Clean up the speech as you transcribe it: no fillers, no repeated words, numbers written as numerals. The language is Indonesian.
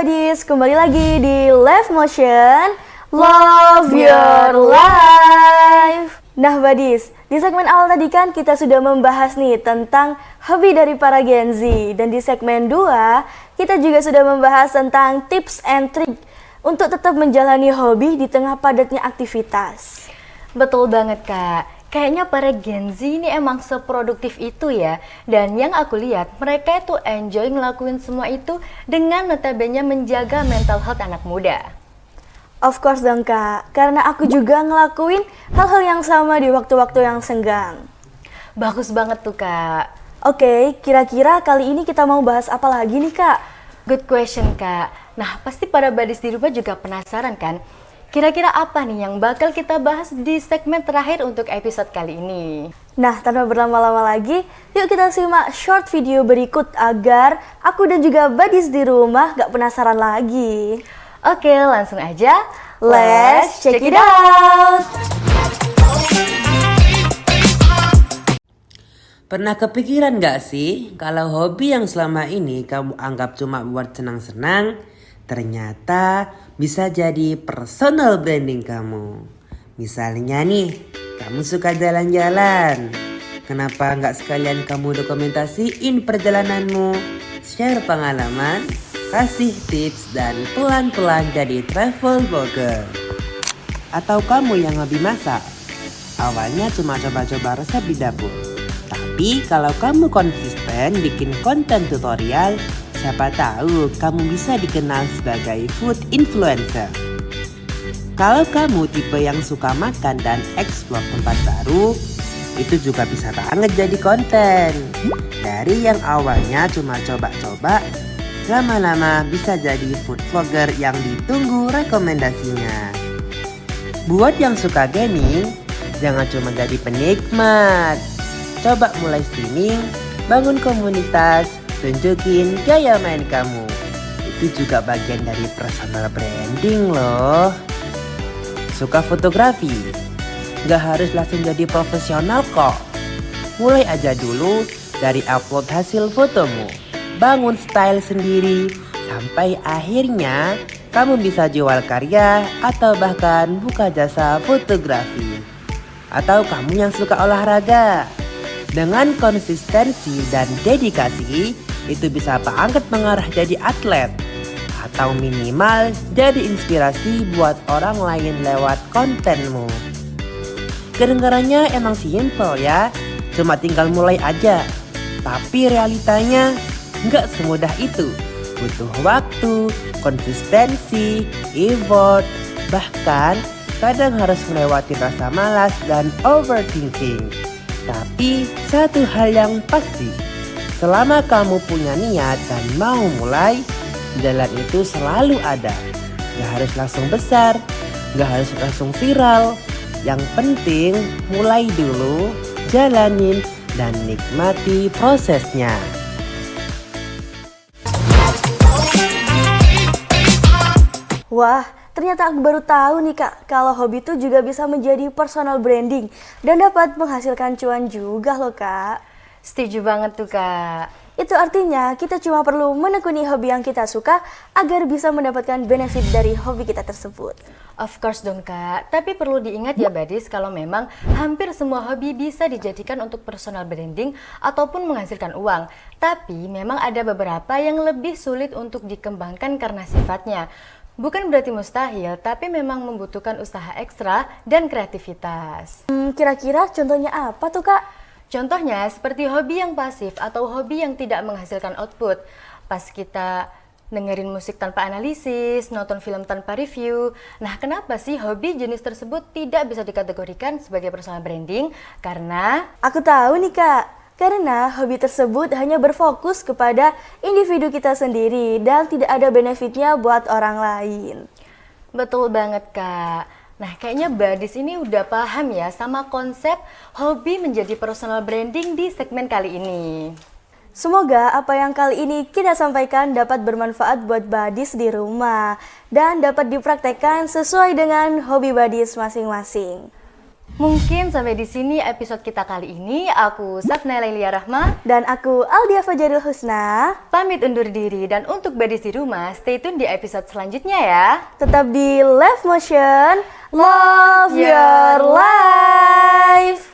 Buddies, kembali lagi di Live Motion Love Your Life. Nah Buddies, di segmen awal tadi kan kita sudah membahas nih tentang hobi dari para Gen Z. Dan di segmen 2, kita juga sudah membahas tentang tips and trick untuk tetap menjalani hobi di tengah padatnya aktivitas. Betul banget Kak. Kayaknya para Gen Z ini emang seproduktif itu ya. Dan yang aku lihat, mereka itu enjoy ngelakuin semua itu dengan notabene menjaga mental health anak muda. Of course dong Kak, karena aku juga ngelakuin hal-hal yang sama di waktu-waktu yang senggang. Bagus banget tuh Kak. Oke, kira-kira kali ini kita mau bahas apa lagi nih Kak? Good question Kak. Nah pasti para buddies di rumah juga penasaran kan? Kira-kira apa nih yang bakal kita bahas di segmen terakhir untuk episode kali ini? Nah, tanpa berlama-lama lagi, yuk kita simak short video berikut agar aku dan juga buddies di rumah gak penasaran lagi. Oke, langsung aja. Let's check it out! Pernah kepikiran gak sih kalau hobi yang selama ini kamu anggap cuma buat senang-senang, ternyata bisa jadi personal branding kamu. Misalnya nih, kamu suka jalan-jalan. Kenapa nggak sekalian kamu dokumentasiin perjalananmu, share pengalaman, kasih tips, dan pelan-pelan jadi travel blogger. Atau kamu yang hobi masak, awalnya cuma coba-coba resep di dapur. Tapi kalau kamu konsisten bikin konten tutorial, siapa tahu kamu bisa dikenal sebagai food influencer. Kalau kamu tipe yang suka makan dan explore tempat baru, itu juga bisa banget jadi konten. Dari yang awalnya cuma coba-coba, lama-lama bisa jadi food vlogger yang ditunggu rekomendasinya. Buat yang suka gaming, jangan cuma jadi penikmat. Coba mulai streaming, bangun komunitas, tunjukin gaya main kamu. Itu juga bagian dari personal branding loh. Suka fotografi? Gak harus langsung jadi profesional kok. Mulai aja dulu dari upload hasil fotomu. Bangun style sendiri sampai akhirnya kamu bisa jual karya atau bahkan buka jasa fotografi. Atau kamu yang suka olahraga? Dengan konsistensi dan dedikasi, itu bisa banget mengarah jadi atlet. Atau minimal jadi inspirasi buat orang lain lewat kontenmu. Kedengarannya emang simple ya, cuma tinggal mulai aja. Tapi realitanya nggak semudah itu. Butuh waktu, konsistensi, effort, bahkan kadang harus melewati rasa malas dan overthinking. Tapi satu hal yang pasti, selama kamu punya niat dan mau mulai, jalan itu selalu ada. Gak harus langsung besar, gak harus langsung viral. Yang penting mulai dulu, jalanin, dan nikmati prosesnya. Wah, ternyata aku baru tahu nih Kak, kalau hobi itu juga bisa menjadi personal branding dan dapat menghasilkan cuan juga loh Kak. Setuju banget tuh Kak. Itu artinya kita cuma perlu menekuni hobi yang kita suka agar bisa mendapatkan benefit dari hobi kita tersebut. Of course dong Kak, tapi perlu diingat ya Buddies kalau memang hampir semua hobi bisa dijadikan untuk personal branding ataupun menghasilkan uang. Tapi memang ada beberapa yang lebih sulit untuk dikembangkan karena sifatnya. Bukan berarti mustahil, tapi memang membutuhkan usaha ekstra dan kreativitas. Kira-kira contohnya apa tuh Kak? Contohnya seperti hobi yang pasif atau hobi yang tidak menghasilkan output. Pas kita dengerin musik tanpa analisis, nonton film tanpa review. Nah, kenapa sih hobi jenis tersebut tidak bisa dikategorikan sebagai personal branding? Karena aku tahu nih Kak. Karena hobi tersebut hanya berfokus kepada individu kita sendiri dan tidak ada benefitnya buat orang lain. Betul banget Kak. Nah kayaknya Buddies ini udah paham ya sama konsep hobi menjadi personal branding di segmen kali ini. Semoga apa yang kali ini kita sampaikan dapat bermanfaat buat Buddies di rumah dan dapat dipraktekkan sesuai dengan hobi Buddies masing-masing. Mungkin sampai di sini episode kita kali ini. Aku Safna Lailia Rahma Dan aku Aldia Fajaril Husna. pamit undur diri, dan untuk badis di rumah stay tune di episode selanjutnya ya. Tetap di Live Motion, love your life.